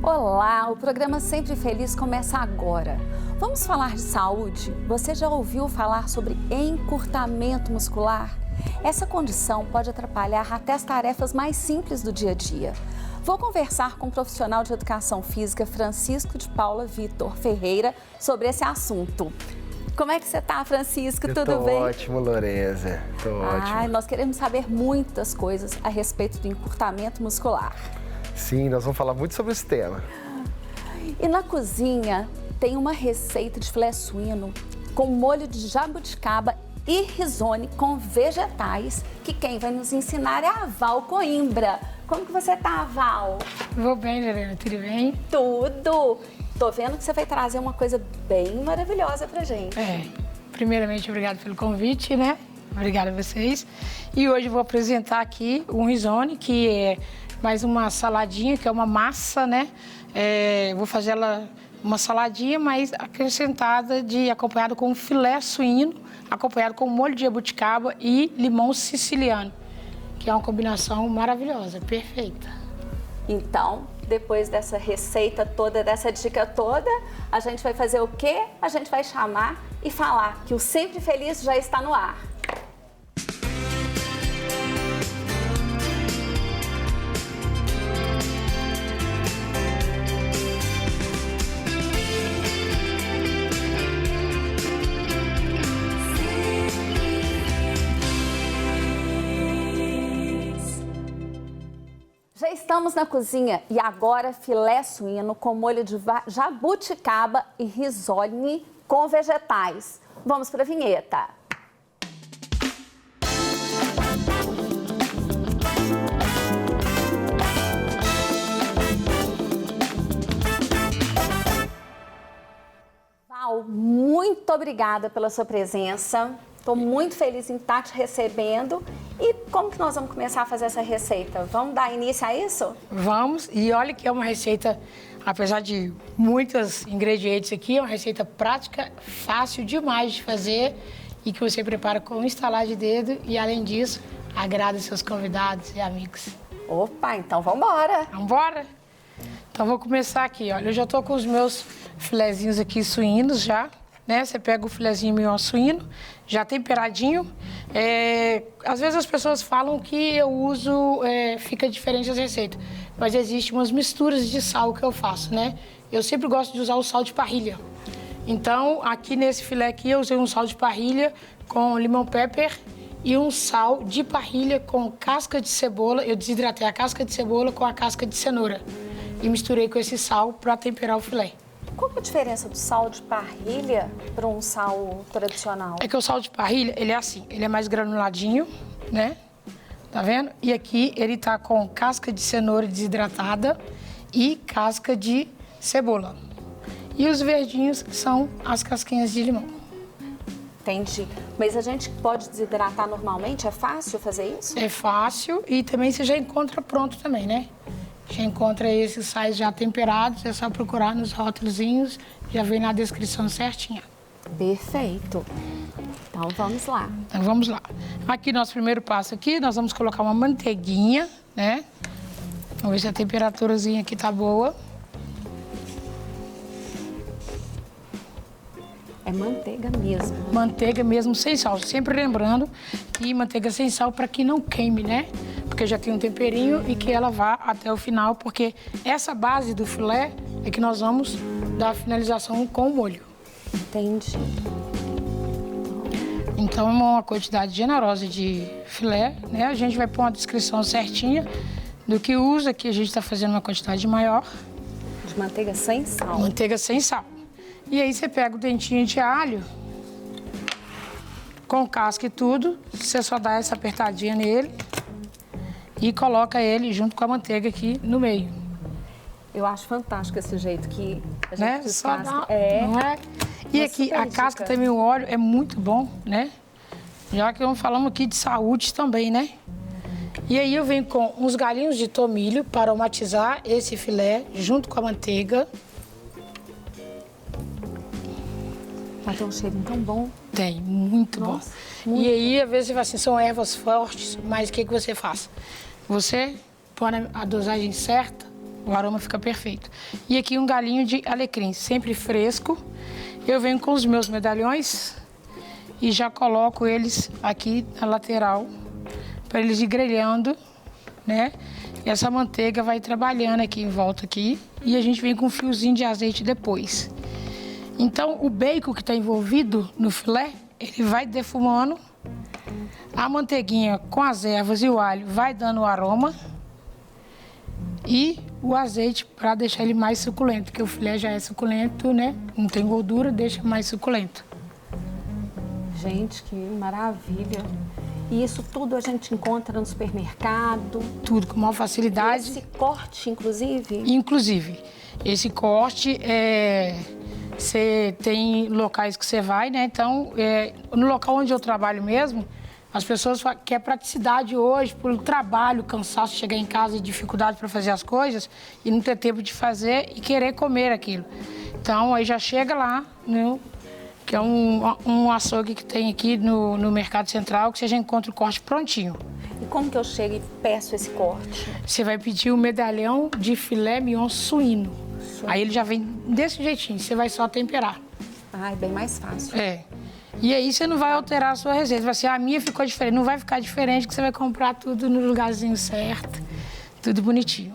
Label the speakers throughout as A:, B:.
A: Olá, o programa Sempre Feliz começa agora. Vamos falar de saúde? Você já ouviu falar sobre encurtamento muscular? Essa condição pode atrapalhar até as tarefas mais simples do dia a dia. Vou conversar com o profissional de educação física Francisco de Paula Vitor Ferreira sobre esse assunto. Como é que você está, Francisco? Tudo bem?
B: Ótimo, Lorenza. Tô ótimo.
A: Nós queremos saber muitas coisas a respeito do encurtamento muscular.
B: Sim, nós vamos falar muito sobre esse tema.
A: E na cozinha tem uma receita de filé suíno com molho de jabuticaba e risone com vegetais, que quem vai nos ensinar é a Val Coimbra. Como que você tá, Val?
C: Vou bem, Lorena, tudo bem?
A: Tudo! Tô vendo que você vai trazer uma coisa bem maravilhosa pra gente.
C: Primeiramente, obrigado pelo convite, né? Obrigada a vocês. E hoje eu vou apresentar aqui um risone, que é mais uma saladinha, que é uma massa, né? Vou fazer ela uma saladinha, mas acrescentada acompanhada com filé suíno, acompanhado com molho de jabuticaba e limão siciliano, que é uma combinação maravilhosa, perfeita.
A: Então, depois dessa receita toda, dessa dica toda, a gente vai fazer o quê? A gente vai chamar e falar que o Sempre Feliz já está no ar. Já estamos na cozinha e agora filé suíno com molho de jabuticaba e risole com vegetais. Vamos para a vinheta. Val, muito obrigada pela sua presença. Estou muito feliz em estar te recebendo. E como que nós vamos começar a fazer essa receita? Vamos dar início a isso?
C: Vamos, e olha que é uma receita, apesar de muitos ingredientes aqui, é uma receita prática, fácil demais de fazer e que você prepara com um estalar de dedo e, além disso, agrada seus convidados e amigos.
A: Opa, então vamos embora!
C: Vamos embora? Então vou começar aqui, olha, eu já estou com os meus filezinhos aqui suínos já, né? Você pega o filezinho mignon suíno, já temperadinho. Às vezes as pessoas falam que eu uso, fica diferente as receitas, mas existem umas misturas de sal que eu faço, né? Eu sempre gosto de usar o sal de parrilha. Então, aqui nesse filé aqui, eu usei um sal de parrilha com limão pepper e um sal de parrilha com casca de cebola. Eu desidratei a casca de cebola com a casca de cenoura e misturei com esse sal para temperar o filé.
A: Qual é a diferença do sal de parrilha para um sal tradicional?
C: É que o sal de parrilha, ele é assim, ele é mais granuladinho, né? Tá vendo? E aqui ele tá com casca de cenoura desidratada e casca de cebola. E os verdinhos são as casquinhas de limão.
A: Entendi. Mas a gente pode desidratar normalmente? É fácil fazer isso?
C: É fácil e também você já encontra pronto também, né? Já encontra esses sais já temperados, é só procurar nos rótulozinhos, já vem na descrição certinha.
A: Perfeito. Então vamos lá.
C: Então vamos lá. Aqui nosso primeiro passo aqui, nós vamos colocar uma manteiguinha, né? Vamos ver se a temperaturazinha aqui tá boa.
A: É manteiga mesmo.
C: Manteiga mesmo sem sal, sempre lembrando que manteiga sem sal para que não queime, né? Porque já tem um temperinho e que ela vá até o final, porque essa base do filé é que nós vamos dar a finalização com o molho.
A: Entendi.
C: Então, é uma quantidade generosa de filé, né? A gente vai pôr uma descrição certinha do que usa, que a gente está fazendo uma quantidade maior.
A: De manteiga sem sal.
C: Manteiga sem sal. E aí você pega o dentinho de alho, com casca e tudo, você só dá essa apertadinha nele e coloca ele junto com a manteiga aqui no meio.
A: Eu acho fantástico esse jeito que a gente
C: Né? Só
A: descasca.
C: dá, não é? E aqui a casca também, o óleo é muito bom, né? Já que falamos aqui de saúde também, né? E aí eu venho com uns galinhos de tomilho para aromatizar esse filé junto com a manteiga.
A: Mas tem um cheirinho tão bom.
C: Tem, muito
A: Nossa,
C: bom.
A: muito
C: E aí, às vezes, você fala assim, são ervas fortes, mas o que você faz? Você põe a dosagem certa O aroma fica perfeito. E aqui um galinho de alecrim, sempre fresco. Eu venho com os meus medalhões e já coloco eles aqui na lateral para eles ir grelhando, né? E essa manteiga vai trabalhando aqui em volta aqui e a gente vem com um fiozinho de azeite depois. Então o bacon que está envolvido no filé, ele vai defumando. A manteiguinha com as ervas e o alho vai dando o aroma e o azeite para deixar ele mais suculento, porque o filé já é suculento, né? Não tem gordura, deixa mais suculento.
A: Gente, que maravilha! E isso tudo a gente encontra no supermercado?
C: Tudo com maior facilidade.
A: Esse corte, inclusive?
C: Inclusive, esse corte você tem locais que você vai, né? Então, no local onde eu trabalho mesmo, as pessoas falam que é praticidade hoje, por trabalho, cansaço, chegar em casa e dificuldade para fazer as coisas e não ter tempo de fazer e querer comer aquilo. Então, aí já chega lá, né? Que é um açougue que tem aqui no Mercado Central, que você já encontra o corte prontinho.
A: E como que eu chego e peço esse corte?
C: Você vai pedir o medalhão de filé mignon suíno. Aí ele já vem desse jeitinho, você vai só temperar.
A: Ah, é bem mais fácil.
C: E aí você não vai alterar a sua receita. Você vai assim, a minha ficou diferente. Não vai ficar diferente, que você vai comprar tudo no lugarzinho certo, tudo bonitinho.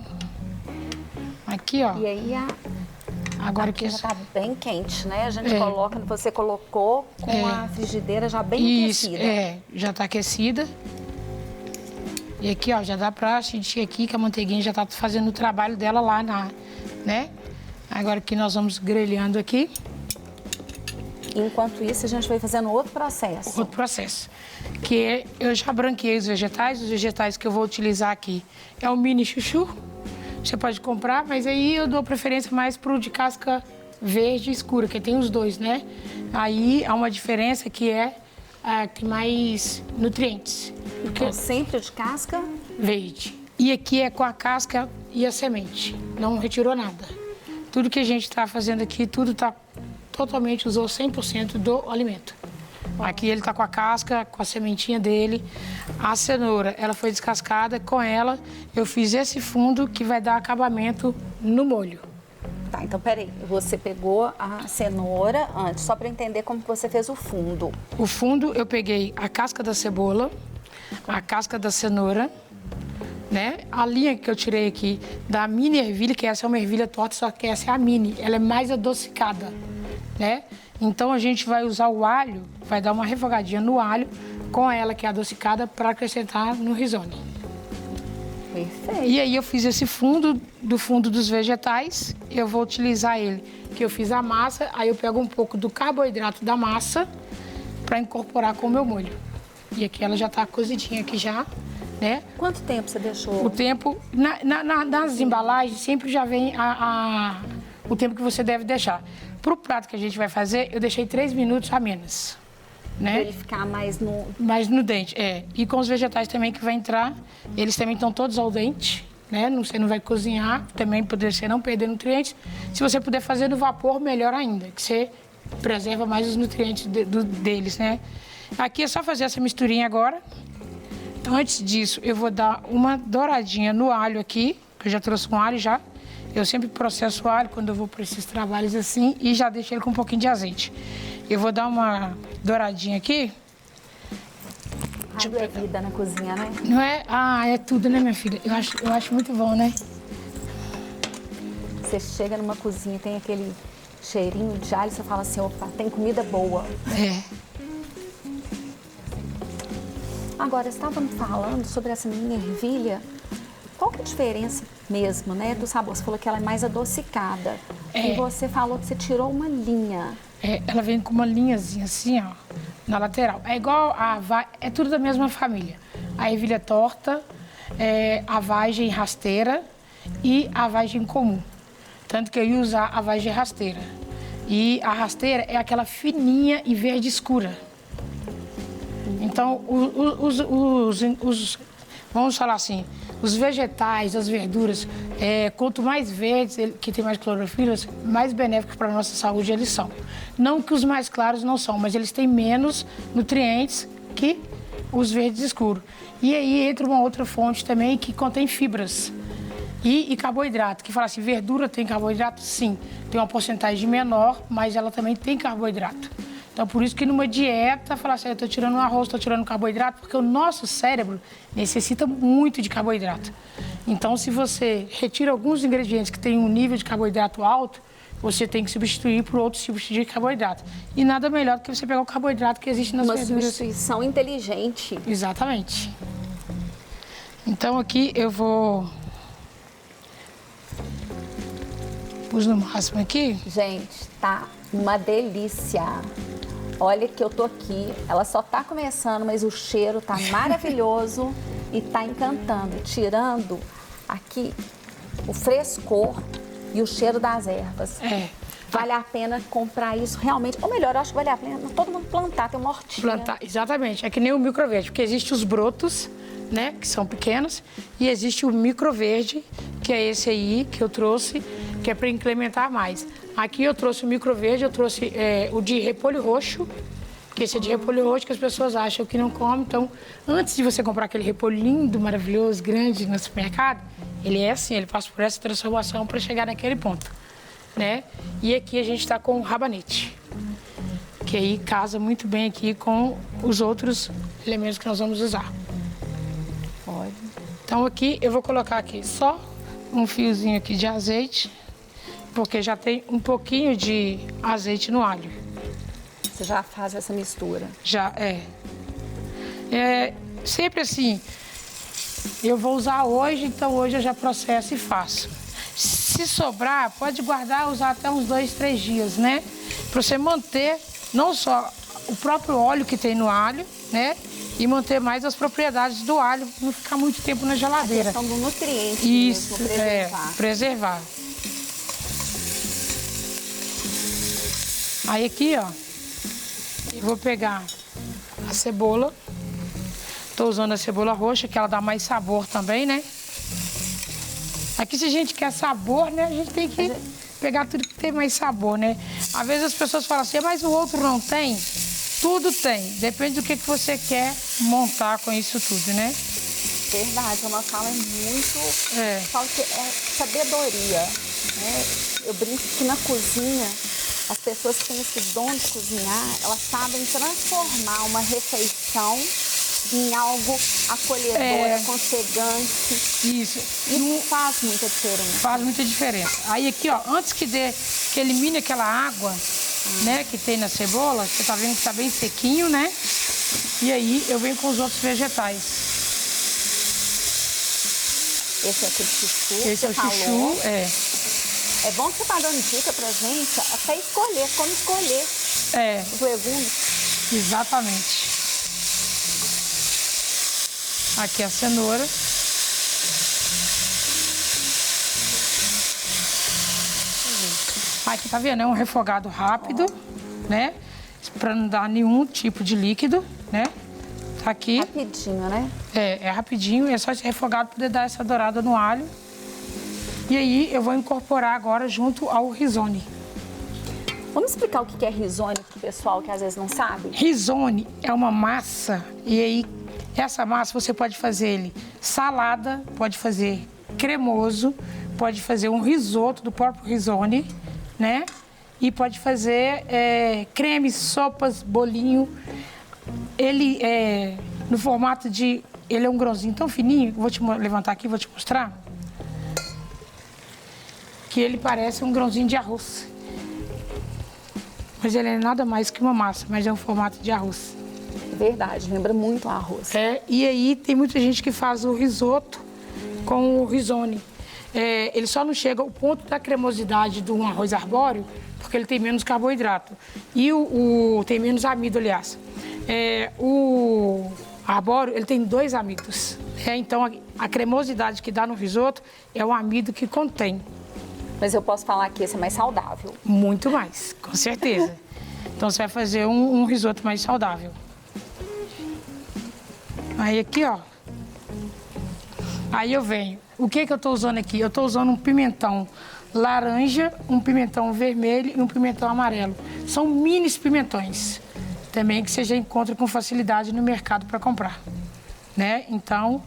C: Aqui, ó.
A: E aí
C: Agora
A: aqui
C: que
A: já tá bem quente, né? A gente coloca, você colocou com a frigideira já bem aquecida.
C: Já tá aquecida. E aqui, ó, já dá pra sentir aqui que a manteiguinha já tá fazendo o trabalho dela lá, né? Agora que nós vamos grelhando aqui.
A: Enquanto isso, a gente vai fazendo outro processo.
C: Outro processo. Que eu já branqueei os vegetais que eu vou utilizar aqui é o mini chuchu. Você pode comprar, mas aí eu dou preferência mais pro de casca verde escura, que tem os dois, né? Aí há uma diferença que tem mais nutrientes.
A: Então, sempre de casca?
C: Verde. E aqui é com a casca e a semente. Não retirou nada. Tudo que a gente está fazendo aqui, tudo está totalmente, usou 100% do alimento. Aqui ele está com a casca, com a sementinha dele. A cenoura, ela foi descascada. Com ela, eu fiz esse fundo que vai dar acabamento no molho.
A: Tá, então peraí. Você pegou a cenoura antes, só para entender como que você fez o fundo.
C: O fundo, eu peguei a casca da cebola, a casca da cenoura, né? A linha que eu tirei aqui da mini ervilha, que essa é uma ervilha torta, só que essa é a mini. Ela é mais adocicada, né? Então a gente vai usar o alho, vai dar uma refogadinha no alho com ela que é adocicada para acrescentar no risole.
A: Perfeito.
C: E aí eu fiz esse fundo dos vegetais, eu vou utilizar ele, que eu fiz a massa, aí eu pego um pouco do carboidrato da massa para incorporar com o meu molho. E aqui ela já está cozidinha aqui já, né?
A: Quanto tempo você deixou?
C: O tempo, nas embalagens sempre já vem o tempo que você deve deixar. Para o prato que a gente vai fazer, eu deixei 3 minutos a menos, né?
A: Para ele ficar mais no...
C: Mais no dente, E com os vegetais também que vai entrar, eles também estão todos ao dente, né? Você não vai cozinhar, também poder você não perder nutrientes. Se você puder fazer no vapor, melhor ainda, que você preserva mais os nutrientes deles, né? Aqui é só fazer essa misturinha agora. Antes disso, eu vou dar uma douradinha no alho aqui, que eu já trouxe um alho já. Eu sempre processo o alho quando eu vou para esses trabalhos assim e já deixo ele com um pouquinho de azeite. Eu vou dar uma douradinha aqui.
A: Alho é vida na cozinha, né?
C: Não é? É tudo, né, minha filha? Eu acho muito bom, né?
A: Você chega numa cozinha, tem aquele cheirinho de alho, você fala assim, opa, tem comida boa. Agora, estávamos falando sobre essa mini ervilha. Qual que é a diferença mesmo, né, do sabor? Você falou que ela é mais adocicada. E você falou que você tirou uma linha.
C: Ela vem com uma linhazinha assim, ó, na lateral. É igual é tudo da mesma família. A ervilha torta, a vagem rasteira e a vagem comum. Tanto que eu ia usar a vagem rasteira. E a rasteira é aquela fininha e verde escura. Então, vamos falar assim, os vegetais, as verduras, quanto mais verdes, que tem mais clorofila, mais benéficos para a nossa saúde eles são. Não que os mais claros não são, mas eles têm menos nutrientes que os verdes escuros. E aí entra uma outra fonte também que contém fibras. E carboidrato, que fala assim, verdura tem carboidrato? Sim, tem uma porcentagem menor, mas ela também tem carboidrato. Então, por isso que numa dieta, fala assim, eu estou tirando arroz, estou tirando carboidrato, porque o nosso cérebro necessita muito de carboidrato. Então, se você retira alguns ingredientes que têm um nível de carboidrato alto, você tem que substituir por outros tipos de carboidrato. E nada melhor do que você pegar o carboidrato que existe nas verduras.
A: Uma substituição inteligente.
C: Exatamente. Então, aqui eu vou... Pus no máximo aqui.
A: Gente, tá uma delícia. Olha que eu tô aqui, ela só tá começando, mas o cheiro tá maravilhoso e tá encantando, tirando aqui o frescor e o cheiro das ervas. Vale a pena comprar isso realmente, ou melhor, eu acho que vale a pena todo mundo plantar, ter uma hortinha.
C: Plantar, exatamente, é que nem o microverde, porque existem os brotos, né, que são pequenos, e existe o microverde, que é esse aí que eu trouxe, que é para incrementar mais. Aqui eu trouxe o microverde, eu trouxe o de repolho roxo, que esse é de repolho roxo que as pessoas acham que não comem. Então, antes de você comprar aquele repolho lindo, maravilhoso, grande no supermercado, ele é assim, ele passa por essa transformação para chegar naquele ponto, né? E aqui a gente está com o rabanete, que aí casa muito bem aqui com os outros elementos que nós vamos usar.
A: Olha.
C: Então aqui eu vou colocar aqui só um fiozinho aqui de azeite, porque já tem um pouquinho de azeite no alho.
A: Você já faz essa mistura?
C: Já, sempre assim, eu vou usar hoje, então hoje eu já processo e faço. Se sobrar, pode guardar, usar até uns 2, 3 dias, né? Para você manter não só o próprio óleo que tem no alho, né? E manter mais as propriedades do alho, não ficar muito tempo na geladeira.
A: A questão do nutriente.
C: Isso,
A: mesmo, preservar.
C: Preservar. Aí aqui, ó, eu vou pegar a cebola. Tô usando a cebola roxa, que ela dá mais sabor também, né? Aqui, se a gente quer sabor, né, a gente tem que pegar tudo que tem mais sabor, né? Às vezes as pessoas falam assim, mas o outro não tem. Tudo tem, depende do que você quer montar com isso tudo, né?
A: Verdade, uma fala é muito... Falo que é sabedoria, né? Eu brinco que na cozinha, as pessoas que têm esse dom de cozinhar, elas sabem transformar uma refeição em algo acolhedor, aconchegante.
C: Isso.
A: Isso faz muita diferença.
C: Faz muita diferença. Aí aqui, ó, antes que elimine aquela água, né, que tem na cebola, você tá vendo que tá bem sequinho, né? E aí eu venho com os outros vegetais.
A: Esse é aquele chuchu.
C: Esse é o chuchu,
A: É bom que você tá dando dica pra gente, até escolher, como escolher os legumes.
C: Exatamente. Aqui a cenoura. Aqui tá vendo? É um refogado rápido, né? Para não dar nenhum tipo de líquido, né? Tá aqui.
A: Rapidinho, né?
C: É rapidinho, é só esse refogado para poder dar essa dourada no alho. E aí eu vou incorporar agora junto ao risone.
A: Vamos explicar o que é risone pro pessoal que às vezes não sabe?
C: Risone é uma massa, e aí essa massa você pode fazer ele salada, pode fazer cremoso, pode fazer um risoto do próprio risone, né? E pode fazer cremes, sopas, bolinho. Ele é no formato de... Ele é um grãozinho tão fininho, vou te levantar aqui, vou te mostrar. Que ele parece um grãozinho de arroz. Mas ele é nada mais que uma massa, mas é um formato de arroz.
A: Verdade, lembra muito arroz.
C: E aí tem muita gente que faz o risoto com o risone. Ele só não chega ao ponto da cremosidade de um arroz arbóreo, porque ele tem menos carboidrato. E tem menos amido, aliás. O arbóreo, ele tem 2 amidos. Então, a cremosidade que dá no risoto é o amido que contém.
A: Mas eu posso falar que esse é mais saudável.
C: Muito mais, com certeza. Então, você vai fazer um risoto mais saudável. Aí aqui, ó. Aí eu venho. O que eu tô usando aqui? Eu tô usando um pimentão laranja, um pimentão vermelho e um pimentão amarelo. São mini pimentões. Também que você já encontra com facilidade no mercado para comprar, né? Então,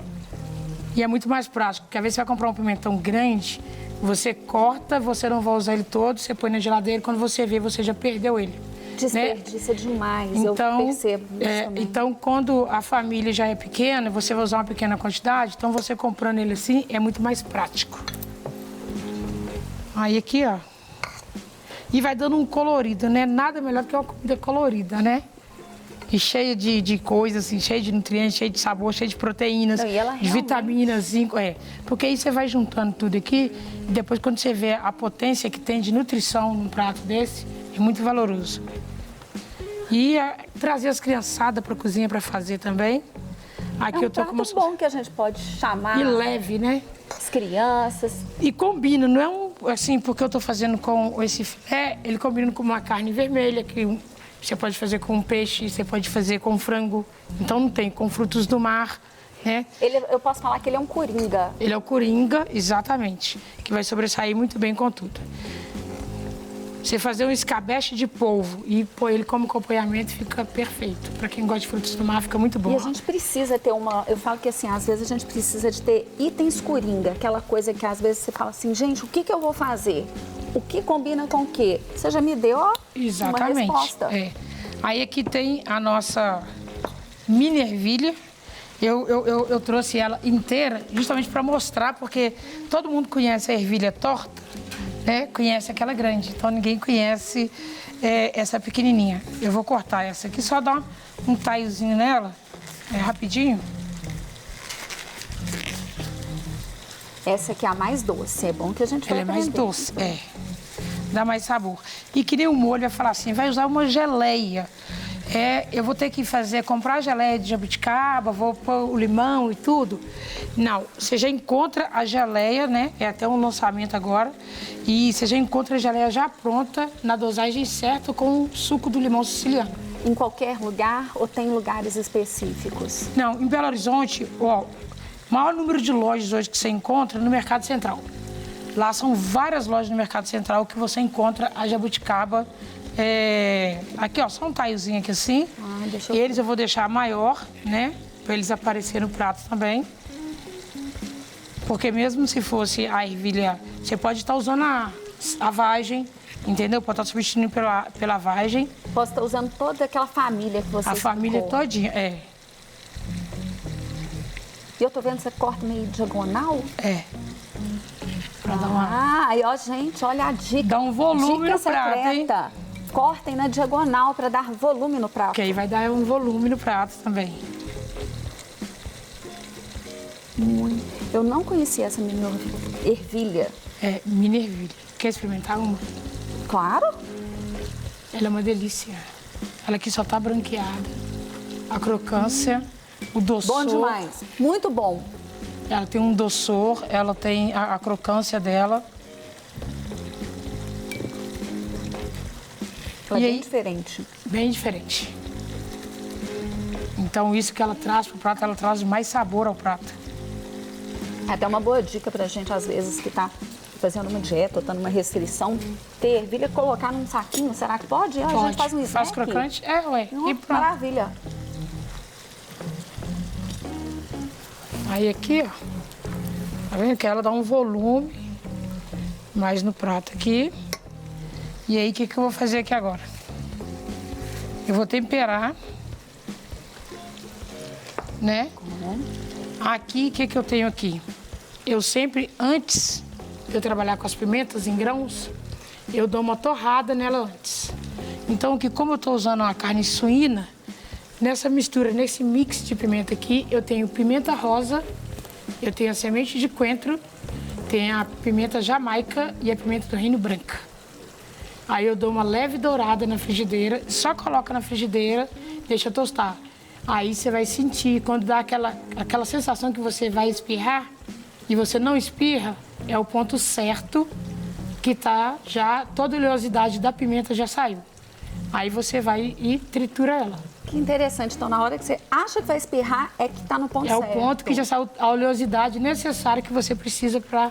C: E é muito mais prático, porque às vezes você vai comprar um pimentão grande, você corta, você não vai usar ele todo, você põe na geladeira, quando você vê, você já perdeu ele.
A: Desperdiça demais,
C: então,
A: eu percebo isso também.
C: Então, quando a família já é pequena, você vai usar uma pequena quantidade, então você comprando ele assim é muito mais prático. Aí aqui, ó. E vai dando um colorido, né? Nada melhor do que uma comida colorida, né? E cheia de coisas, assim, cheia de nutrientes, cheia de sabor, cheia de proteínas, de vitaminas, zinco, Porque aí você vai juntando tudo aqui e depois quando você vê a potência que tem de nutrição num prato desse, é muito valoroso. E trazer as criançadas para a cozinha para fazer também. Aqui eu tô com
A: prato bom que a gente pode chamar.
C: E leve, né?
A: As crianças.
C: E combina, não é assim, porque eu tô fazendo com esse filé, ele combina com uma carne vermelha, que você pode fazer com peixe, você pode fazer com frango. Então não tem, com frutos do mar, né?
A: Eu posso falar que ele é um coringa.
C: Ele é o coringa, exatamente, que vai sobressair muito bem com tudo. Você fazer um escabeche de polvo e pôr ele como acompanhamento fica perfeito. Para quem gosta de frutos do mar, fica muito bom.
A: E a gente precisa ter eu falo que assim, às vezes a gente precisa de ter itens coringa, aquela coisa que às vezes você fala assim, gente, o que eu vou fazer? O que combina com o quê? Você já me deu
C: exatamente,
A: uma resposta.
C: Aí aqui tem a nossa mini ervilha. Eu trouxe ela inteira justamente para mostrar, porque todo mundo conhece a ervilha torta, né? Conhece aquela grande, então ninguém conhece essa pequenininha. Eu vou cortar essa aqui, só dar um taiozinho nela, rapidinho.
A: Essa aqui é a mais doce, é bom que a gente vai
C: aprender. Ela é mais doce, dá mais sabor. E que nem o molho vai falar assim, vai usar uma geleia. Eu vou ter que comprar a geleia de jabuticaba, vou pôr o limão e tudo. Não, você já encontra a geleia, né? É até um lançamento agora. E você já encontra a geleia já pronta, na dosagem certa, com o suco do limão siciliano.
A: Em qualquer lugar ou tem lugares específicos?
C: Não, em Belo Horizonte, o maior número de lojas hoje que você encontra no Mercado Central. Lá são várias lojas no Mercado Central que você encontra a jabuticaba. Aqui, ó, só um taiozinho aqui assim. Eles eu vou deixar maior, né? Para eles aparecerem no prato também. Porque mesmo se fosse a ervilha, você pode estar usando a vagem, entendeu? Pode estar substituindo pela vagem.
A: Posso estar usando toda aquela família que você
C: A família todinha,
A: E eu tô vendo que você corta meio diagonal?
C: Pra dar uma...
A: aí ó, gente, olha a dica.
C: Dá um volume no
A: secreta.
C: Prato, hein?
A: Cortem na diagonal para dar volume no prato.
C: Que aí vai dar um volume no prato também.
A: Eu não conhecia essa mini ervilha.
C: Mini ervilha. Quer experimentar uma?
A: Claro.
C: Ela é uma delícia. Ela aqui só tá branqueada. A crocância, o doçor.
A: Bom demais. Muito bom.
C: Ela tem um doçor, ela tem a crocância dela.
A: Ela é bem diferente.
C: Bem diferente. Então, isso que ela traz pro prato, ela traz mais sabor ao prato.
A: É até uma boa dica pra gente, às vezes, que tá fazendo uma dieta ou tá numa restrição, ter ervilha, colocar num saquinho, será que pode?
C: Pode.
A: A gente faz um snack.
C: Faz crocante? E pronto.
A: Maravilha.
C: Aí aqui, ó, tá vendo que ela dá um volume mais no prato aqui. E aí, o que eu vou fazer aqui agora? Eu vou temperar, né? Aqui, o que eu tenho aqui? Eu sempre, antes de eu trabalhar com as pimentas em grãos, eu dou uma torrada nela antes. Então, aqui, como eu estou usando uma carne suína, nessa mistura, nesse mix de pimenta aqui, eu tenho pimenta rosa, eu tenho a semente de coentro, tenho a pimenta jamaica e a pimenta do reino branca. Aí eu dou uma leve dourada na frigideira, só coloca na frigideira, deixa tostar. Aí você vai sentir, quando dá aquela sensação que você vai espirrar e você não espirra, é o ponto certo que tá já, toda a oleosidade da pimenta já saiu. Aí você vai e tritura ela.
A: Que interessante. Então, na hora que você acha que vai espirrar, é que tá no ponto certo.
C: É o ponto que já saiu a oleosidade necessária que você precisa para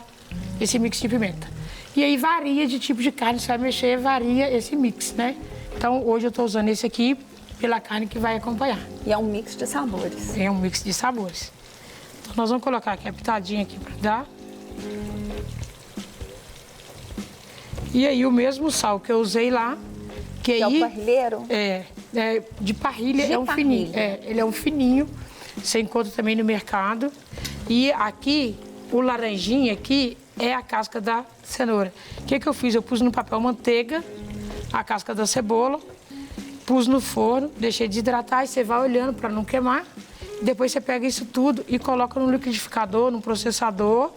C: esse mix de pimenta. E aí varia de tipo de carne, você vai mexer, varia esse mix, né? Então, hoje eu tô usando esse aqui pela carne que vai acompanhar.
A: E é um mix de sabores.
C: É um mix de sabores. Então, nós vamos colocar aqui a pitadinha aqui para dar. E aí o mesmo sal que eu usei lá, que
A: é
C: aí...
A: o parrilheiro?
C: É de parrilha,
A: De
C: é um
A: parrilha.
C: fininho. Ele é um fininho, você encontra também no mercado. E aqui, o laranjinha aqui é a casca da cenoura. O que eu fiz? Eu pus no papel manteiga, a casca da cebola, pus no forno, deixei desidratar e você vai olhando para não queimar. Depois você pega isso tudo e coloca no liquidificador, no processador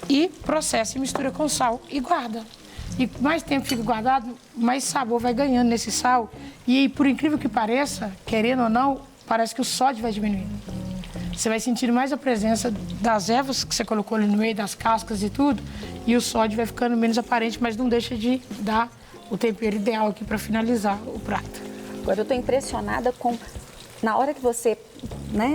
C: e processa e mistura com sal e guarda. E mais tempo fica guardado, mais sabor vai ganhando nesse sal. E por incrível que pareça, querendo ou não, parece que o sódio vai diminuindo. Você vai sentindo mais a presença das ervas que você colocou ali no meio, das cascas e tudo, e o sódio vai ficando menos aparente, mas não deixa de dar o tempero ideal aqui para finalizar o prato.
A: Agora eu estou impressionada com, na hora que você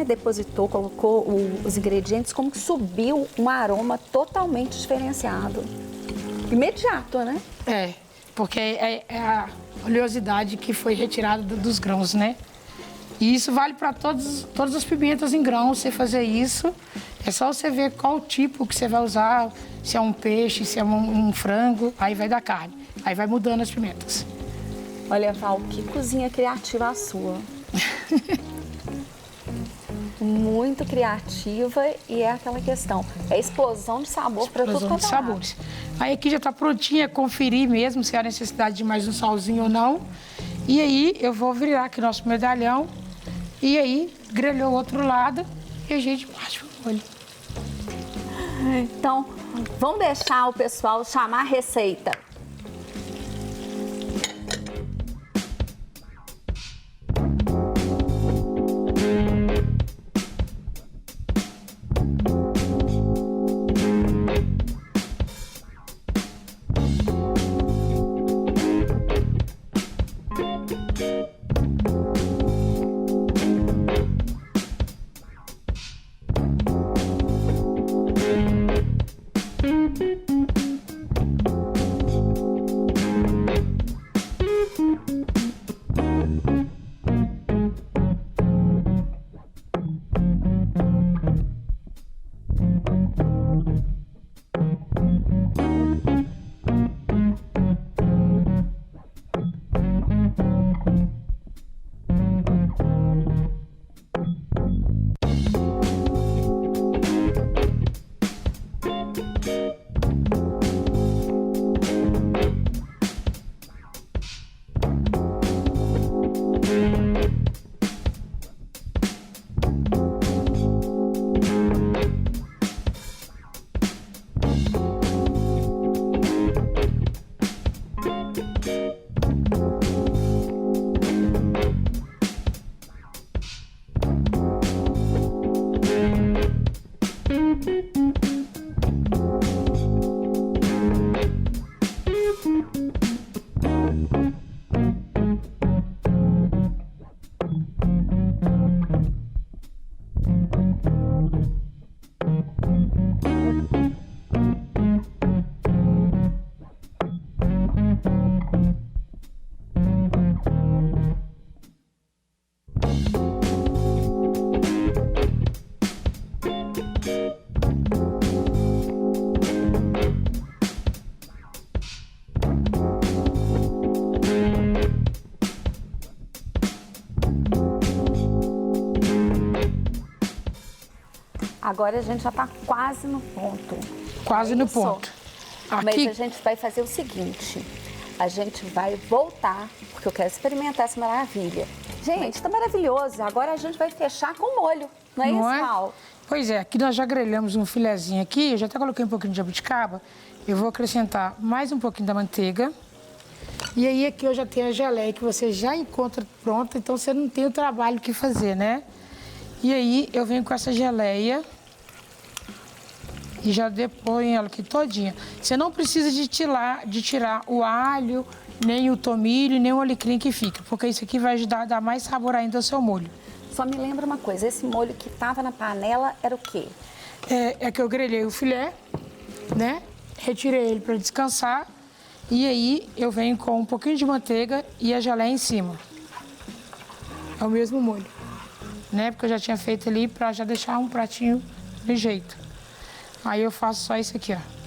A: depositou, colocou os ingredientes, como que subiu um aroma totalmente diferenciado. Imediato, né?
C: Porque é a oleosidade que foi retirada dos grãos, né? E isso vale para todas as pimentas em grão, você fazer isso. É só você ver qual tipo que você vai usar, se é um peixe, se é um frango, aí vai dar carne. Aí vai mudando as pimentas.
A: Olha, Val, que cozinha criativa a sua. Muito criativa e é aquela questão, é explosão de sabor para tudo quanto é lado.
C: Sabores. Aí aqui já está prontinha, conferir mesmo se há necessidade de mais um salzinho ou não. E aí eu vou virar aqui nosso medalhão e aí grelhou o outro lado e a gente bate o molho.
A: Então, vamos deixar o pessoal chamar a receita. Agora a gente já está quase no ponto.
C: Quase no ponto.
A: Mas a gente vai fazer o seguinte, a gente vai voltar, porque eu quero experimentar essa maravilha. Gente, está maravilhoso. Agora a gente vai fechar com molho, não é isso, Val?
C: Pois é, aqui nós já grelhamos um filezinho aqui, eu já até coloquei um pouquinho de jabuticaba. Eu vou acrescentar mais um pouquinho da manteiga. E aí aqui eu já tenho a geleia que você já encontra pronta, então você não tem o trabalho que fazer, né? E aí eu venho com essa geleia e já deponho ela aqui todinha. Você não precisa de tirar o alho, nem o tomilho, nem o alecrim que fica, porque isso aqui vai ajudar a dar mais sabor ainda ao seu molho.
A: Só me lembra uma coisa, esse molho que estava na panela era o quê?
C: É que eu grelhei o filé, né? Retirei ele para descansar e aí eu venho com um pouquinho de manteiga e a geleia em cima. É o mesmo molho. né? Porque eu já tinha feito ali para já deixar um pratinho de jeito. Aí eu faço só isso aqui, ó.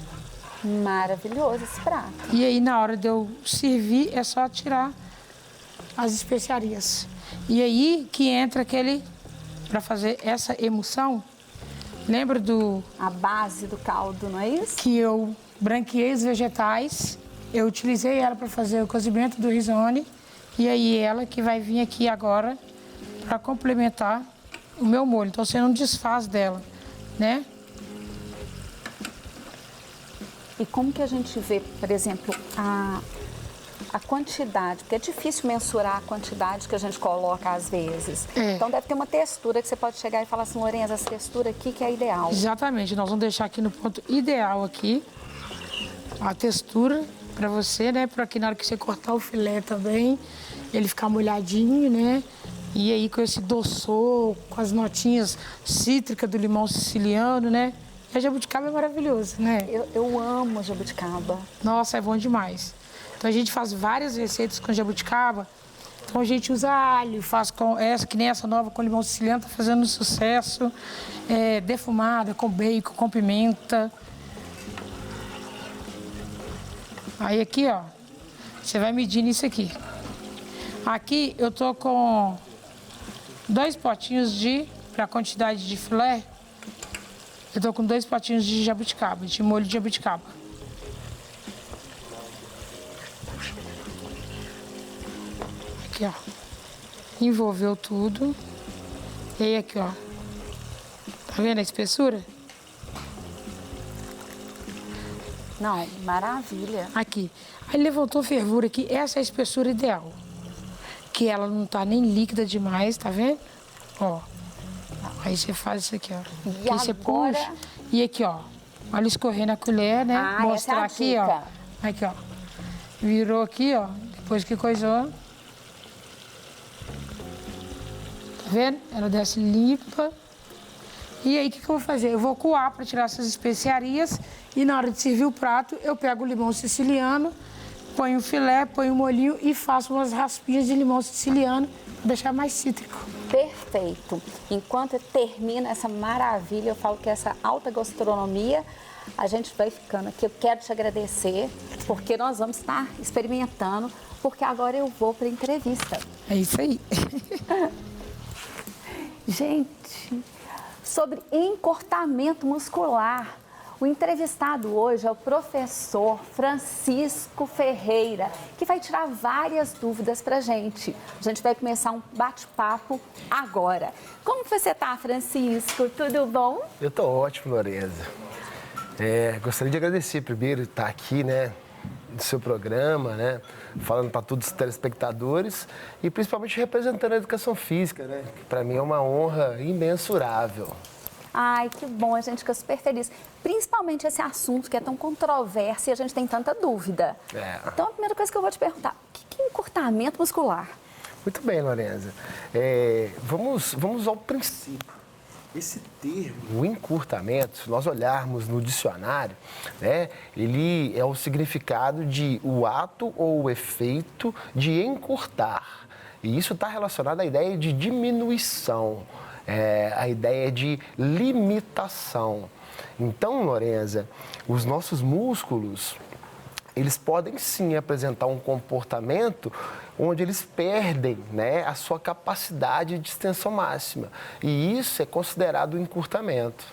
A: Maravilhoso esse prato.
C: E aí, na hora de eu servir, é só tirar as especiarias. E aí que entra aquele, para fazer essa emulsão, lembra
A: a base do caldo, não é isso?
C: Que eu branqueei os vegetais, eu utilizei ela para fazer o cozimento do risone, e aí ela que vai vir aqui agora para complementar o meu molho. Então você não desfaz dela, né?
A: E como que a gente vê, por exemplo, a quantidade? Porque é difícil mensurar a quantidade que a gente coloca às vezes. Então deve ter uma textura que você pode chegar e falar assim, Lorenza, essa textura aqui que é ideal.
C: Exatamente, nós vamos deixar aqui no ponto ideal aqui a textura para você, né? Para que na hora que você cortar o filé também, ele ficar molhadinho, né? E aí com esse doçor, com as notinhas cítricas do limão siciliano, né? E a jabuticaba é maravilhoso, né?
A: Eu amo jabuticaba.
C: Nossa, é bom demais. Então a gente faz várias receitas com jabuticaba. Então a gente usa alho, faz com essa, que nem essa nova com limão siciliano, tá fazendo sucesso. Defumada, com bacon, com pimenta. Aí aqui, ó, você vai medindo isso aqui. Aqui eu tô com 2 potinhos para a quantidade de filé, eu tô com 2 potinhos de jabuticaba, de molho de jabuticaba. Aqui, ó. Envolveu tudo. E aí aqui, ó. Tá vendo a espessura?
A: Não, maravilha.
C: Aqui. Aí levantou fervura aqui, essa é a espessura ideal. Que ela não tá nem líquida demais, tá vendo? Ó. Aí você faz isso aqui, ó.
A: E
C: aqui
A: agora...
C: você puxa. E aqui, ó. Olha escorrer na colher, né? Mostrar
A: essa é a
C: aqui,
A: dica.
C: ó. Aqui, ó. Virou aqui, ó. Depois que coisou. Tá vendo? Ela desce limpa. E aí, o que eu vou fazer? Eu vou coar para tirar essas especiarias. E na hora de servir o prato, eu pego o limão siciliano, ponho o filé, ponho o molhinho e faço umas raspinhas de limão siciliano para deixar mais cítrico.
A: Perfeito. Enquanto termina essa maravilha, eu falo que essa alta gastronomia, a gente vai ficando aqui. Eu quero te agradecer, porque nós vamos estar experimentando, porque agora eu vou para a entrevista.
C: É isso aí.
A: Gente, sobre encurtamento muscular. O entrevistado hoje é o professor Francisco Ferreira, que vai tirar várias dúvidas para a gente. A gente vai começar um bate-papo agora. Como você está, Francisco? Tudo bom?
B: Eu estou ótimo, Lorenza. Gostaria de agradecer primeiro estar aqui, né, no seu programa, né, falando para todos os telespectadores e principalmente representando a educação física, né, que para mim é uma honra imensurável.
A: Ai, que bom, a gente fica super feliz. Principalmente esse assunto que é tão controverso e a gente tem tanta dúvida. Então, a primeira coisa que eu vou te perguntar, o que é encurtamento muscular?
B: Muito bem, Lorenza. Vamos ao princípio. Esse termo, o encurtamento, se nós olharmos no dicionário, né, ele é o significado de o ato ou o efeito de encurtar. E isso está relacionado à ideia de diminuição. A ideia de limitação. Então, Lorenza, os nossos músculos, eles podem sim apresentar um comportamento onde eles perdem, né, a sua capacidade de extensão máxima. E isso é considerado encurtamento.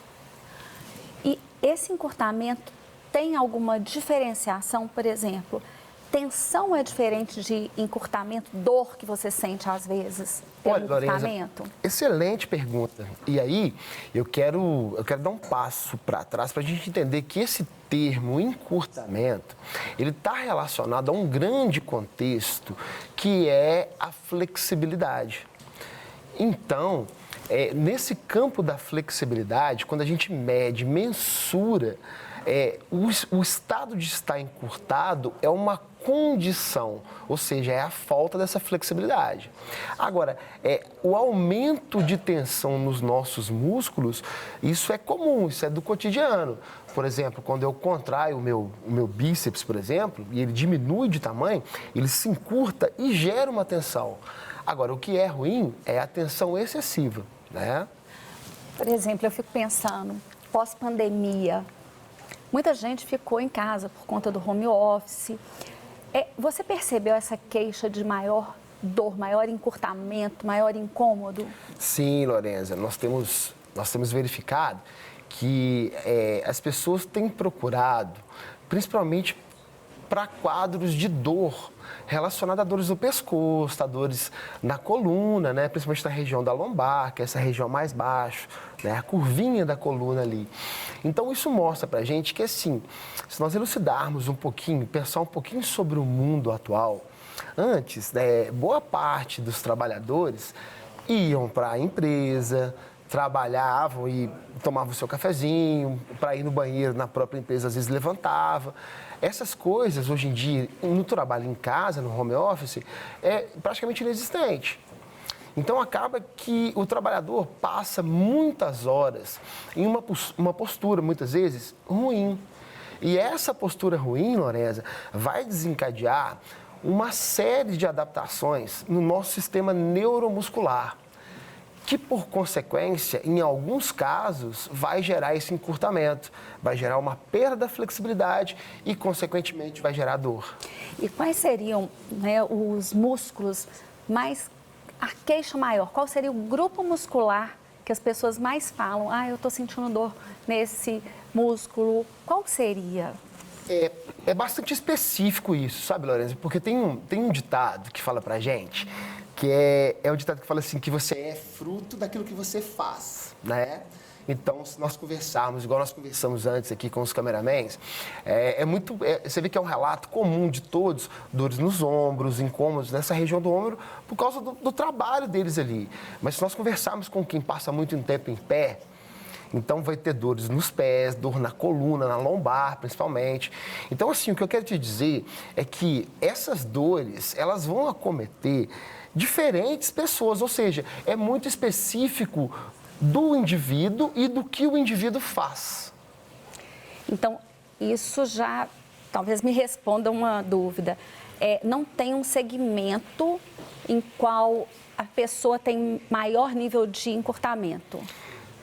A: E esse encurtamento tem alguma diferenciação, por exemplo? Tensão é diferente de encurtamento, dor que você sente às vezes pelo encurtamento?
B: Lorenza, excelente pergunta. E aí, eu quero dar um passo para trás para a gente entender que esse termo encurtamento, ele está relacionado a um grande contexto que é a flexibilidade. Então, nesse campo da flexibilidade, quando a gente mede, mensura, o estado de estar encurtado é uma condição, ou seja, é a falta dessa flexibilidade. Agora, o aumento de tensão nos nossos músculos, isso é comum, isso é do cotidiano. Por exemplo, quando eu contraio o meu bíceps, por exemplo, e ele diminui de tamanho, ele se encurta e gera uma tensão. Agora, o que é ruim é a tensão excessiva. né?
A: Por exemplo, eu fico pensando, pós-pandemia, muita gente ficou em casa por conta do home office. Você percebeu essa queixa de maior dor, maior encurtamento, maior incômodo?
B: Sim, Lorenza, nós temos verificado que as pessoas têm procurado, principalmente para quadros de dor relacionada a dores no pescoço, a dores na coluna, né? Principalmente na região da lombar, que é essa região mais baixa, né? A curvinha da coluna ali. Então, isso mostra para a gente que, assim, se nós elucidarmos um pouquinho, pensar um pouquinho sobre o mundo atual, antes, né, boa parte dos trabalhadores iam para a empresa, trabalhavam e tomavam o seu cafezinho, para ir no banheiro na própria empresa, às vezes levantava. Essas coisas, hoje em dia, no trabalho em casa, no home office, é praticamente inexistente. Então, acaba que o trabalhador passa muitas horas em uma postura, muitas vezes, ruim. E essa postura ruim, Lorenza, vai desencadear uma série de adaptações no nosso sistema neuromuscular, que, por consequência, em alguns casos, vai gerar esse encurtamento, vai gerar uma perda da flexibilidade e, consequentemente, vai gerar dor.
A: E quais seriam, né, os músculos a queixa maior? Qual seria o grupo muscular que as pessoas mais falam? Eu estou sentindo dor nesse músculo. Qual seria?
B: É bastante específico isso, sabe, Lorenza? Porque tem um ditado que fala pra gente, que é um ditado que fala assim, que você é fruto daquilo que você faz, né? Então, se nós conversarmos, igual nós conversamos antes aqui com os cameramans, você vê que é um relato comum de todos, dores nos ombros, incômodos nessa região do ombro, por causa do trabalho deles ali. Mas se nós conversarmos com quem passa muito tempo em pé, então vai ter dores nos pés, dor na coluna, na lombar, principalmente. Então, assim, o que eu quero te dizer é que essas dores, elas vão acometer diferentes pessoas, ou seja, é muito específico do indivíduo e do que o indivíduo faz.
A: Então, isso já talvez me responda uma dúvida. Não tem um segmento em qual a pessoa tem maior nível de encurtamento?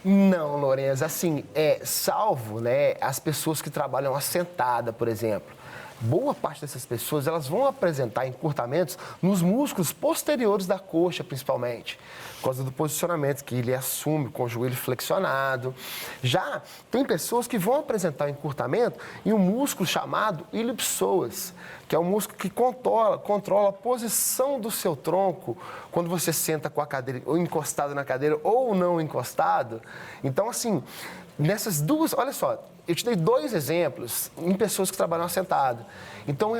B: Não, Lorenza, assim, salvo, né, as pessoas que trabalham assentada, por exemplo. Boa parte dessas pessoas, elas vão apresentar encurtamentos nos músculos posteriores da coxa, principalmente, por causa do posicionamento que ele assume com o joelho flexionado. Já tem pessoas que vão apresentar encurtamento em um músculo chamado ilipsoas, que é um músculo que controla a posição do seu tronco quando você senta com a cadeira, ou encostado na cadeira, ou não encostado. Então, assim, nessas duas, olha só, eu te dei 2 exemplos em pessoas que trabalham assentado. Então,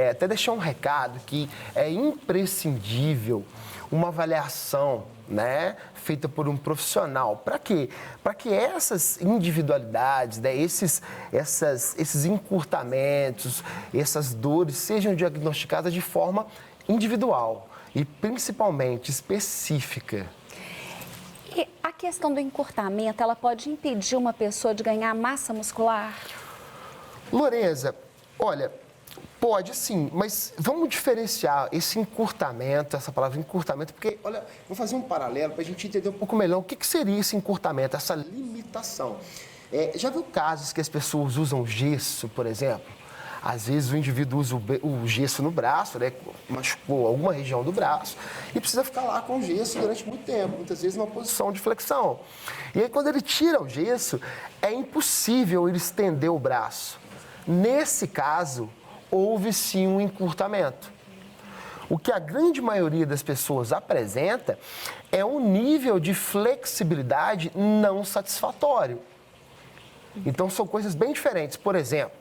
B: até deixar um recado que é imprescindível uma avaliação, né, feita por um profissional. Para quê? Para que essas individualidades, né, esses encurtamentos, essas dores sejam diagnosticadas de forma individual e principalmente específica.
A: E a questão do encurtamento, ela pode impedir uma pessoa de ganhar massa muscular?
B: Lorenza, olha, pode sim, mas vamos diferenciar esse encurtamento, essa palavra encurtamento, porque, olha, vou fazer um paralelo para a gente entender um pouco melhor o que seria esse encurtamento, essa limitação. Já viu casos que as pessoas usam gesso, por exemplo? Às vezes o indivíduo usa o gesso no braço, né, machucou alguma região do braço e precisa ficar lá com o gesso durante muito tempo, muitas vezes numa posição de flexão. E aí quando ele tira o gesso, é impossível ele estender o braço. Nesse caso, houve sim um encurtamento. O que a grande maioria das pessoas apresenta é um nível de flexibilidade não satisfatório. Então, são coisas bem diferentes. Por exemplo,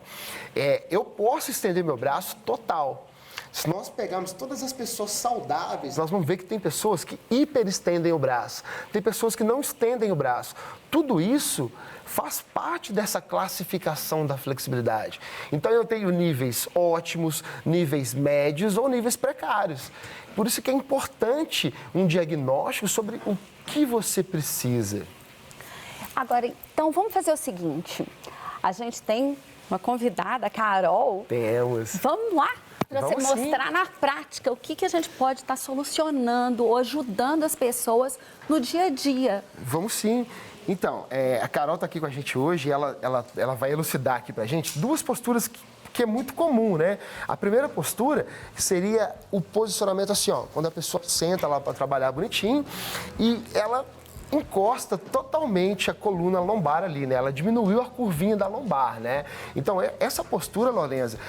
B: eu posso estender meu braço total. Se nós pegarmos todas as pessoas saudáveis, nós vamos ver que tem pessoas que hiperestendem o braço, tem pessoas que não estendem o braço. Tudo isso faz parte dessa classificação da flexibilidade. Então, eu tenho níveis ótimos, níveis médios ou níveis precários. Por isso que é importante um diagnóstico sobre o que você precisa.
A: Agora, então, vamos fazer o seguinte. A gente tem uma convidada, a Carol.
B: Temos.
A: Vamos lá Para você
B: Vamos sim.
A: mostrar na prática o que a gente pode estar solucionando ou ajudando as pessoas no dia a dia.
B: Vamos sim. Então, a Carol está aqui com a gente hoje e ela vai elucidar aqui para a gente duas posturas que é muito comum, né? A primeira postura seria o posicionamento assim, ó, quando a pessoa senta lá para trabalhar bonitinho e ela encosta totalmente a coluna lombar ali, né? Ela diminuiu a curvinha da lombar, né? Então, essa postura, Lorenza,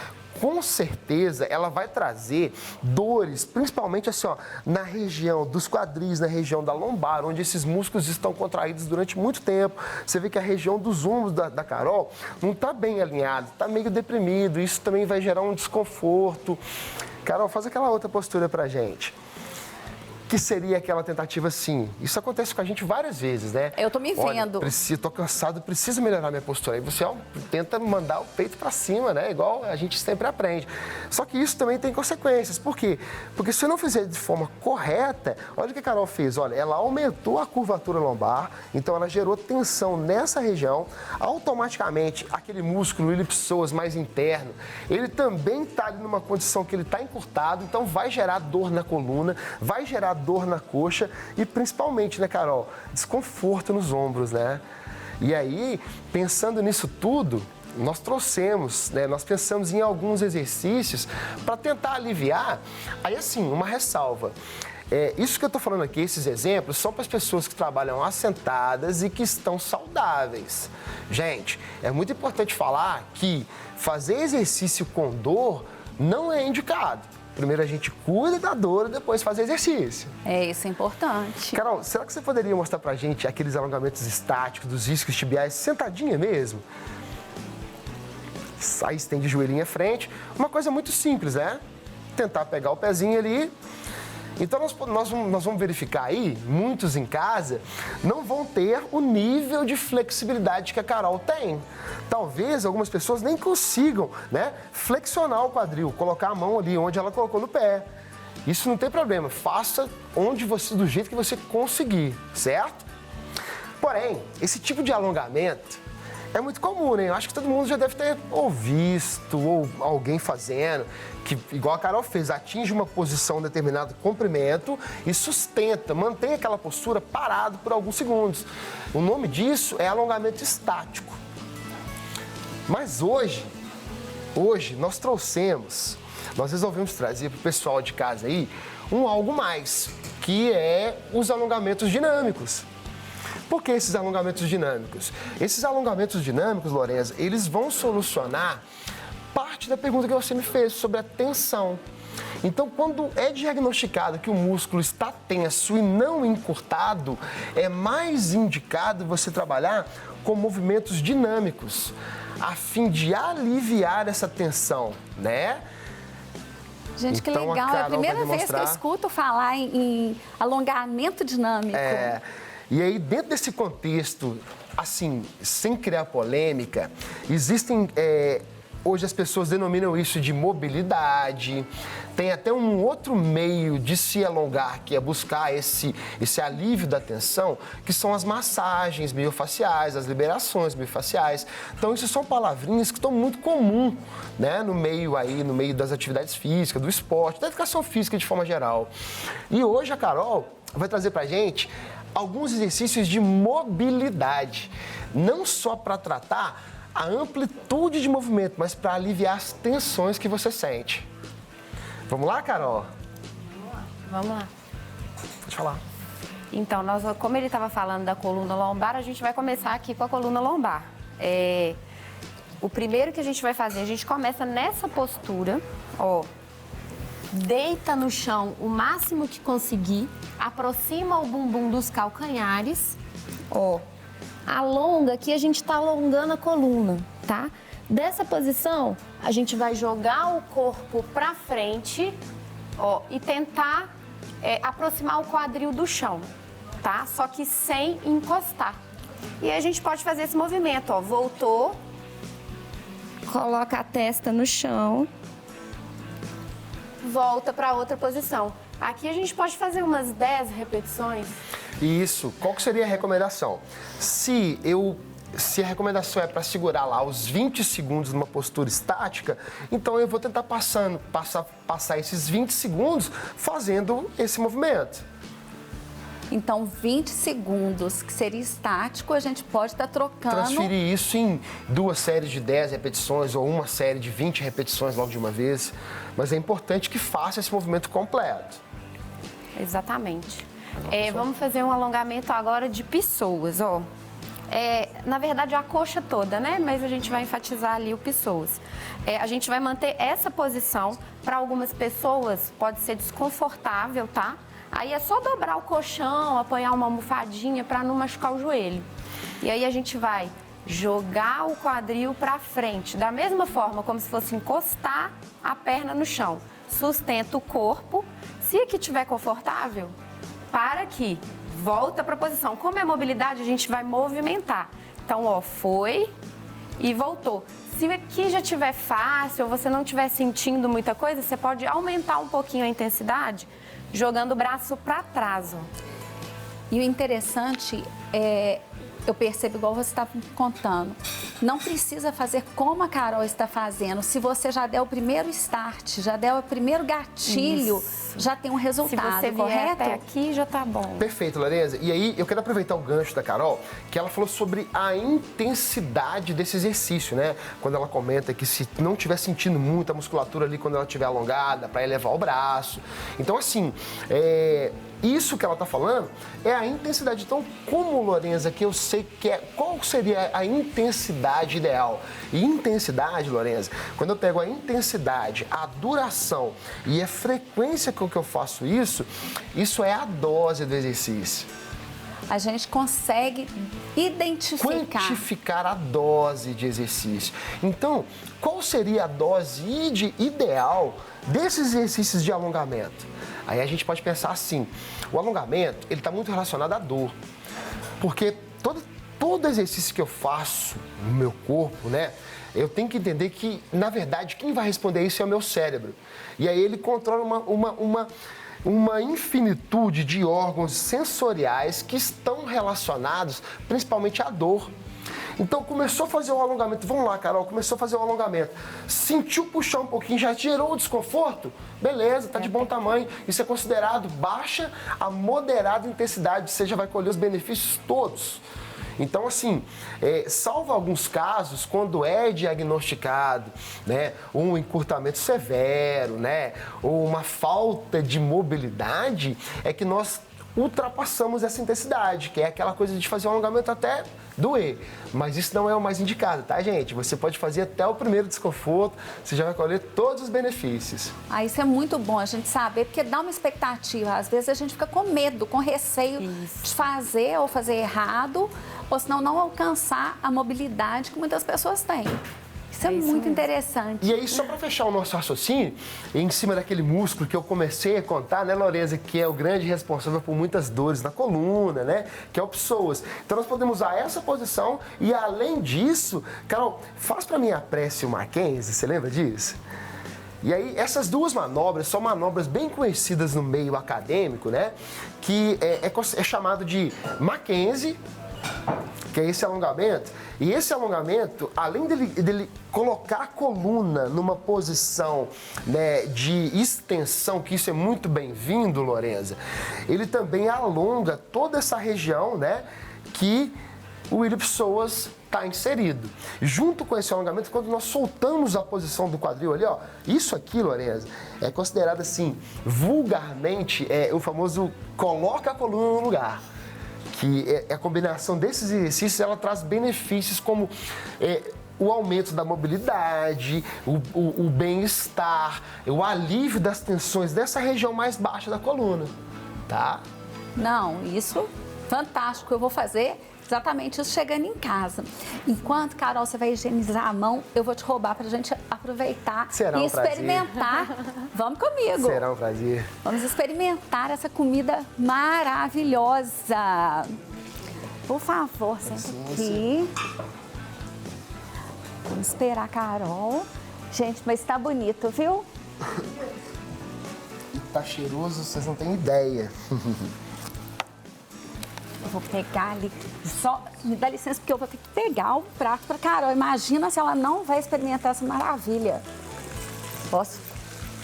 B: com certeza ela vai trazer dores, principalmente assim, ó, na região dos quadris, na região da lombar, onde esses músculos estão contraídos durante muito tempo. Você vê que a região dos ombros da Carol não está bem alinhada, está meio deprimido. Isso também vai gerar um desconforto. Carol, faz aquela outra postura pra gente. Que seria aquela tentativa assim. Isso acontece com a gente várias vezes, né?
A: Eu tô me vendo.
B: Olha, tô cansado, preciso melhorar minha postura. Aí você tenta mandar o peito para cima, né? Igual a gente sempre aprende. Só que isso também tem consequências. Por quê? Porque se eu não fizer de forma correta, olha o que a Carol fez. Olha, ela aumentou a curvatura lombar, então ela gerou tensão nessa região. Automaticamente, aquele músculo iliopsoas mais interno, ele também está ali numa condição que ele está encurtado, então vai gerar dor na coluna, vai gerar dor na coxa e principalmente, né, Carol, desconforto nos ombros, né? E aí, pensando nisso tudo, nós trouxemos, né, nós pensamos em alguns exercícios para tentar aliviar. Aí, assim, uma ressalva. Isso que eu estou falando aqui, esses exemplos, são para as pessoas que trabalham assentadas e que estão saudáveis. Gente, é muito importante falar que fazer exercício com dor não é indicado. Primeiro a gente cuida da dor e depois faz exercício.
A: Isso é importante.
B: Carol, será que você poderia mostrar pra gente aqueles alongamentos estáticos dos isquios tibiais sentadinha mesmo? Aí estende o joelhinho à frente. Uma coisa muito simples, né? Tentar pegar o pezinho ali. Então nós vamos verificar aí, muitos em casa não vão ter o nível de flexibilidade que a Carol tem. Talvez algumas pessoas nem consigam, né, flexionar o quadril, colocar a mão ali onde ela colocou no pé. Isso não tem problema, faça do jeito que você conseguir, certo? Porém, esse tipo de alongamento é muito comum, né? Eu acho que todo mundo já deve ter visto ou alguém fazendo, que, igual a Carol fez, atinge uma posição, determinado comprimento e sustenta, mantém aquela postura parado por alguns segundos. O nome disso é alongamento estático. Mas hoje nós resolvemos trazer para o pessoal de casa aí algo mais, que é os alongamentos dinâmicos. Por que esses alongamentos dinâmicos? Esses alongamentos dinâmicos, Lorenza, eles vão solucionar parte da pergunta que você me fez sobre a tensão. Então, quando é diagnosticado que o músculo está tenso e não encurtado, é mais indicado você trabalhar com movimentos dinâmicos, a fim de aliviar essa tensão, né?
A: Gente, que
B: então,
A: legal. É a primeira vez que eu escuto falar em alongamento dinâmico.
B: E aí, dentro desse contexto, assim, sem criar polêmica, existem... Hoje as pessoas denominam isso de mobilidade. Tem até um outro meio de se alongar, que é buscar esse alívio da tensão, que são as massagens miofaciais, as liberações miofaciais. Então, isso são palavrinhas que estão muito comuns, né, no meio das atividades físicas, do esporte, da educação física de forma geral. E hoje a Carol vai trazer pra gente alguns exercícios de mobilidade, não só para tratar a amplitude de movimento, mas para aliviar as tensões que você sente. Vamos lá, Carol?
D: Vamos lá.
B: Pode falar.
D: Então, como ele estava falando da coluna lombar, a gente vai começar aqui com a coluna lombar. O primeiro que a gente vai fazer, a gente começa nessa postura, ó. Deita no chão o máximo que conseguir, aproxima o bumbum dos calcanhares, ó. Alonga, aqui a gente está alongando a coluna, tá? Dessa posição, a gente vai jogar o corpo para frente, ó, e tentar aproximar o quadril do chão, tá? Só que sem encostar. E aí a gente pode fazer esse movimento, ó. Voltou, coloca a testa no chão, volta para outra posição. Aqui a gente pode fazer umas 10 repetições.
B: Isso. Qual que seria a recomendação? Se eu se a recomendação é para segurar lá os 20 segundos numa postura estática, então eu vou tentar passar esses 20 segundos fazendo esse movimento.
A: Então, 20 segundos, que seria estático, a gente pode estar trocando...
B: Transferir isso em 2 séries de 10 repetições ou uma série de 20 repetições logo de uma vez. Mas é importante que faça esse movimento completo.
D: Exatamente. Vamos fazer um alongamento agora de pessoas, ó. Na verdade, a coxa toda, né? Mas a gente vai enfatizar ali o pessoas. A gente vai manter essa posição. Para algumas pessoas, pode ser desconfortável, tá? Aí é só dobrar o colchão, apoiar uma almofadinha para não machucar o joelho. E aí a gente vai jogar o quadril para frente, da mesma forma como se fosse encostar a perna no chão. Sustenta o corpo. Se aqui estiver confortável, para aqui, volta para a posição. Como é mobilidade, a gente vai movimentar. Então, ó, foi e voltou. Se aqui já estiver fácil ou você não estiver sentindo muita coisa, você pode aumentar um pouquinho a intensidade, jogando o braço para trás, ó.
A: E o interessante é, eu percebo, igual você está contando, não precisa fazer como a Carol está fazendo. Se você já der o primeiro start, já der o primeiro gatilho, já tem um resultado,
D: se você vier até aqui, já tá bom.
B: Perfeito, Lorenza. E aí, eu quero aproveitar o gancho da Carol, que ela falou sobre a intensidade desse exercício, né? Quando ela comenta que se não estiver sentindo muito a musculatura ali quando ela estiver alongada, para elevar o braço. Então, assim, isso que ela está falando é a intensidade. Então, como, Lorenza, que eu sei que qual seria a intensidade ideal? E intensidade, Lorenza, quando eu pego a intensidade, a duração e a frequência com que eu faço isso é a dose do exercício.
A: A gente consegue
B: quantificar a dose de exercício. Então, qual seria a dose ideal desses exercícios de alongamento? Aí a gente pode pensar assim, o alongamento, ele está muito relacionado à dor, porque todo exercício que eu faço no meu corpo, né, eu tenho que entender que, na verdade, quem vai responder isso é o meu cérebro. E aí ele controla uma infinitude de órgãos sensoriais que estão relacionados principalmente à dor. Então, começou a fazer o alongamento. Vamos lá, Carol, começou a fazer o alongamento. Sentiu puxar um pouquinho, já gerou o desconforto? Beleza, tá de bom tamanho. Isso é considerado baixa a moderada intensidade. Você já vai colher os benefícios todos. Então, assim, salvo alguns casos, quando é diagnosticado, né, um encurtamento severo, né, ou uma falta de mobilidade, é que nós ultrapassamos essa intensidade, que é aquela coisa de fazer um alongamento até doer. Mas isso não é o mais indicado, tá, gente? Você pode fazer até o primeiro desconforto, você já vai colher todos os benefícios.
A: Isso é muito bom a gente saber, porque dá uma expectativa. Às vezes a gente fica com medo, com receio de fazer ou fazer errado, ou senão não alcançar a mobilidade que muitas pessoas têm. Isso é muito interessante.
B: E aí, só para fechar o nosso raciocínio, em cima daquele músculo que eu comecei a contar, né, Lorenza, que é o grande responsável por muitas dores na coluna, né, que é o psoas. Então, nós podemos usar essa posição e, além disso, Carol, faz para mim a prece e o Mackenzie, você lembra disso? E aí, essas duas manobras são manobras bem conhecidas no meio acadêmico, né, que é chamado de Mackenzie, que é esse alongamento. E esse alongamento, além dele colocar a coluna numa posição, né, de extensão, que isso é muito bem-vindo, Lorenza, ele também alonga toda essa região, né, que o ilho-psoas está inserido. Junto com esse alongamento, quando nós soltamos a posição do quadril ali, ó, isso aqui, Lorenza, é considerado assim, vulgarmente, o famoso coloca a coluna no lugar. Que a combinação desses exercícios, ela traz benefícios como o aumento da mobilidade, o bem-estar, o alívio das tensões dessa região mais baixa da coluna, tá?
A: Não, isso, fantástico. Eu vou fazer exatamente isso chegando em casa. Enquanto, Carol, você vai higienizar a mão, eu vou te roubar pra gente aproveitar e experimentar. Vamos comigo.
B: Será um prazer.
A: Vamos experimentar essa comida maravilhosa. Por favor, senta aqui. Vamos esperar a Carol. Gente, mas tá bonito, viu?
B: Tá cheiroso, vocês não têm ideia.
A: vou pegar ali, só me dá licença, porque eu vou ter que pegar o prato para Carol. Imagina se ela não vai experimentar essa maravilha. Posso?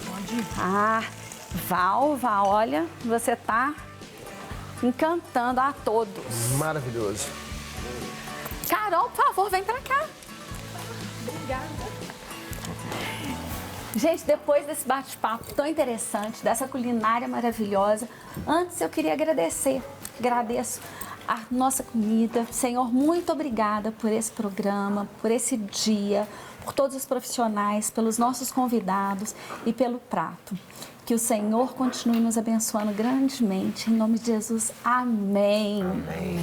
C: Pode ir.
A: Ah, Val, olha, você tá encantando a todos.
B: Maravilhoso.
A: Carol, por favor, vem pra cá.
C: Obrigada.
A: Gente, depois desse bate-papo tão interessante, dessa culinária maravilhosa, antes eu queria agradecer. Agradeço a nossa comida. Senhor, muito obrigada por esse programa, por esse dia, por todos os profissionais, pelos nossos convidados e pelo prato. Que o Senhor continue nos abençoando grandemente. Em nome de Jesus, amém.
B: Amém.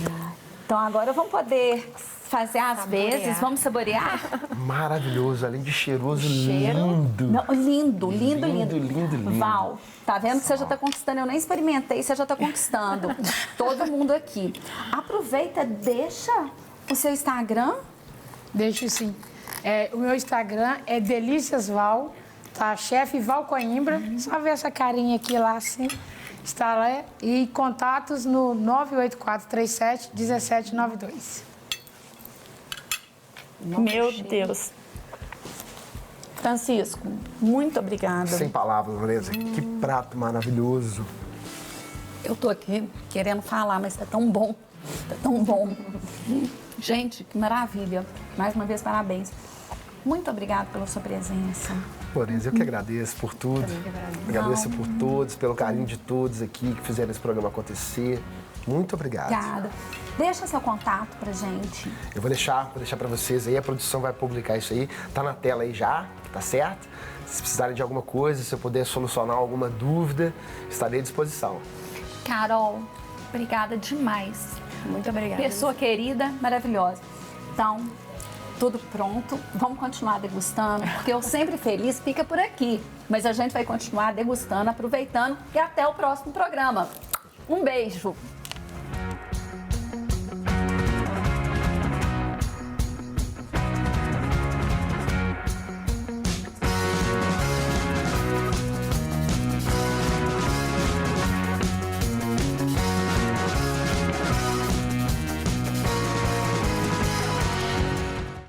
A: Então agora vamos poder fazer as
D: Saborear.
A: vezes. Vamos saborear?
B: Maravilhoso, além de cheiroso,
D: Cheiro.
B: lindo.
A: Não, lindo.
B: Lindo.
A: Val, tá vendo que você já tá conquistando? Eu nem experimentei, você já tá conquistando. Todo mundo aqui. Aproveita, deixa o seu Instagram.
C: Deixa sim. O meu Instagram é deliciasval, tá? Chefe Val Coimbra. Só ver essa carinha aqui lá assim. Está lá. E contatos no 98437-1792.
A: Meu Deus. Francisco, muito obrigada.
B: Sem palavras, Vanessa. Que prato maravilhoso.
A: Eu tô aqui querendo falar, mas tá tão bom. Tá tão bom. Gente, que maravilha. Mais uma vez, parabéns. Muito obrigada pela sua presença.
B: Vanessa, eu que agradeço por tudo. Agradeço por todos, pelo carinho de todos aqui que fizeram esse programa acontecer. Muito obrigado.
A: Obrigada. Deixa seu contato pra gente.
B: Eu vou deixar para vocês aí, a produção vai publicar isso aí. Tá na tela aí já, tá certo? Se precisarem de alguma coisa, se eu puder solucionar alguma dúvida, estarei à disposição.
A: Carol, obrigada demais.
D: Muito obrigada.
A: Pessoa querida, maravilhosa. Então, tudo pronto. Vamos continuar degustando, porque eu sempre feliz fica por aqui. Mas a gente vai continuar degustando, aproveitando e até o próximo programa. Um beijo.